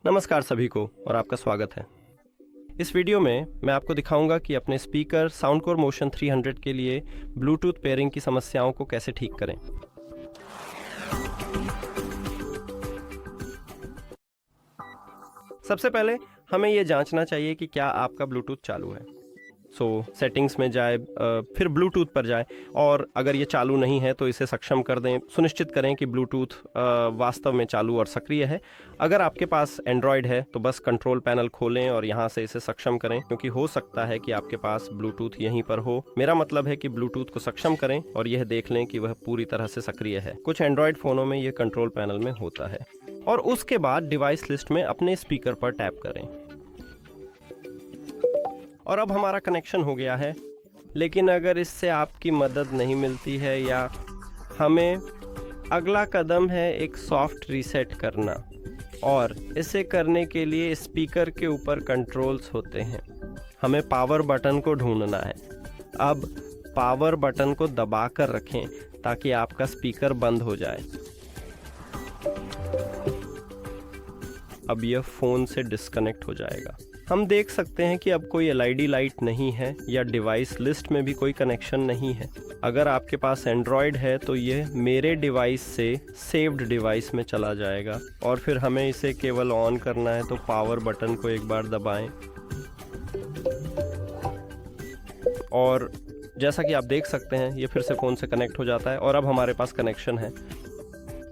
नमस्कार सभी को और आपका स्वागत है। इस वीडियो में मैं आपको दिखाऊंगा कि अपने स्पीकर साउंडकोर मोशन 300 के लिए ब्लूटूथ पेयरिंग की समस्याओं को कैसे ठीक करें। सबसे पहले हमें यह जांचना चाहिए कि क्या आपका ब्लूटूथ चालू है। सेटिंग्स में जाए, फिर ब्लूटूथ पर जाए और अगर ये चालू नहीं है तो इसे सक्षम कर दें। सुनिश्चित करें कि ब्लूटूथ वास्तव में चालू और सक्रिय है। अगर आपके पास एंड्रॉयड है तो बस कंट्रोल पैनल खोलें और यहाँ से इसे सक्षम करें, क्योंकि हो सकता है कि आपके पास ब्लूटूथ यहीं पर हो। मेरा मतलब है कि ब्लूटूथ को सक्षम करें और यह देख लें कि वह पूरी तरह से सक्रिय है। कुछ एंड्रॉयड फ़ोनों में यह कंट्रोल पैनल में होता है। और उसके बाद डिवाइस लिस्ट में अपने स्पीकर पर टैप करें और अब हमारा कनेक्शन हो गया है। लेकिन अगर इससे आपकी मदद नहीं मिलती है या हमें अगला कदम है एक सॉफ्ट रीसेट करना, और इसे करने के लिए स्पीकर के ऊपर कंट्रोल्स होते हैं। हमें पावर बटन को ढूंढना है। अब पावर बटन को दबा कर रखें ताकि आपका स्पीकर बंद हो जाए। अब यह फ़ोन से डिस्कनेक्ट हो जाएगा। हम देख सकते हैं कि अब कोई एलईडी लाइट नहीं है या डिवाइस लिस्ट में भी कोई कनेक्शन नहीं है। अगर आपके पास एंड्रॉयड है तो यह मेरे डिवाइस से सेव्ड डिवाइस में चला जाएगा और फिर हमें इसे केवल ऑन करना है। तो पावर बटन को एक बार दबाएं और जैसा कि आप देख सकते हैं ये फिर से फ़ोन से कनेक्ट हो जाता है और अब हमारे पास कनेक्शन है।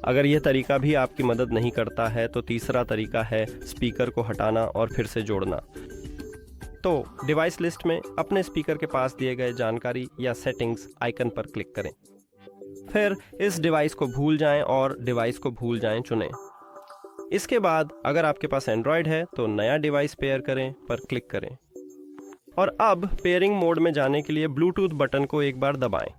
अगर यह तरीका भी आपकी मदद नहीं करता है तो तीसरा तरीका है स्पीकर को हटाना और फिर से जोड़ना। तो डिवाइस लिस्ट में अपने स्पीकर के पास दिए गए जानकारी या सेटिंग्स आइकन पर क्लिक करें। फिर इस डिवाइस को भूल जाएं और डिवाइस को भूल जाएं चुनें। इसके बाद अगर आपके पास एंड्रॉयड है तो नया डिवाइस पेयर करें पर क्लिक करें और अब पेयरिंग मोड में जाने के लिए ब्लूटूथ बटन को एक बार दबाएं।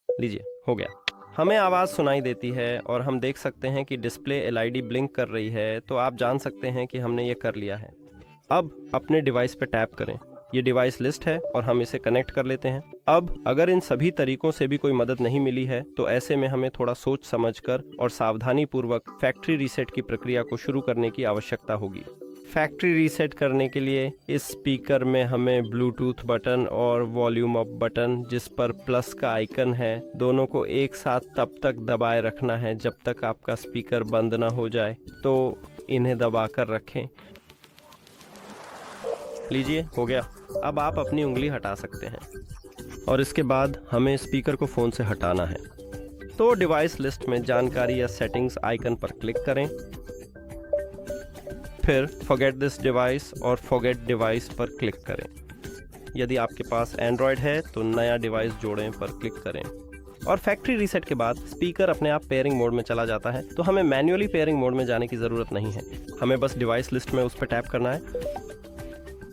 लीजिए, हो गया। हमें आवाज़ सुनाई देती है और हम देख सकते हैं कि डिस्प्ले एलईडी ब्लिंक कर रही है, तो आप जान सकते हैं कि हमने ये कर लिया है। अब अपने डिवाइस पर टैप करें। ये डिवाइस लिस्ट है और हम इसे कनेक्ट कर लेते हैं। अब अगर इन सभी तरीकों से भी कोई मदद नहीं मिली है तो ऐसे में हमें थोड़ा सोच समझकर और सावधानी पूर्वक फैक्ट्री रीसेट की प्रक्रिया को शुरू करने की आवश्यकता होगी। फैक्ट्री रीसेट करने के लिए इस स्पीकर में हमें ब्लूटूथ बटन और वॉल्यूम अप बटन, जिस पर प्लस का आइकन है, दोनों को एक साथ तब तक दबाए रखना है जब तक आपका स्पीकर बंद ना हो जाए। तो इन्हें दबा कर रखें। लीजिए, हो गया। अब आप अपनी उंगली हटा सकते हैं और इसके बाद हमें स्पीकर को फ़ोन से हटाना है। तो डिवाइस लिस्ट में जानकारी या सेटिंग्स आइकन पर क्लिक करें, फिर फॉरगेट दिस डिवाइस और फॉरगेट डिवाइस पर क्लिक करें। यदि आपके पास एंड्रॉयड है तो नया डिवाइस जोड़ें पर क्लिक करें और फैक्ट्री रीसेट के बाद स्पीकर अपने आप पेयरिंग मोड में चला जाता है। तो हमें मैन्युअली पेयरिंग मोड में जाने की ज़रूरत नहीं है। हमें बस डिवाइस लिस्ट में उस पर टैप करना है,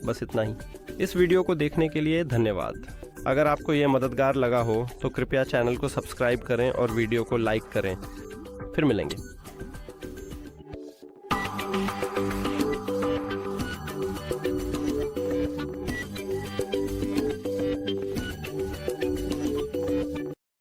बस इतना ही। इस वीडियो को देखने के लिए धन्यवाद। अगर आपको यह मददगार लगा हो तो कृपया चैनल को सब्सक्राइब करें और वीडियो को लाइक करें। फिर मिलेंगे।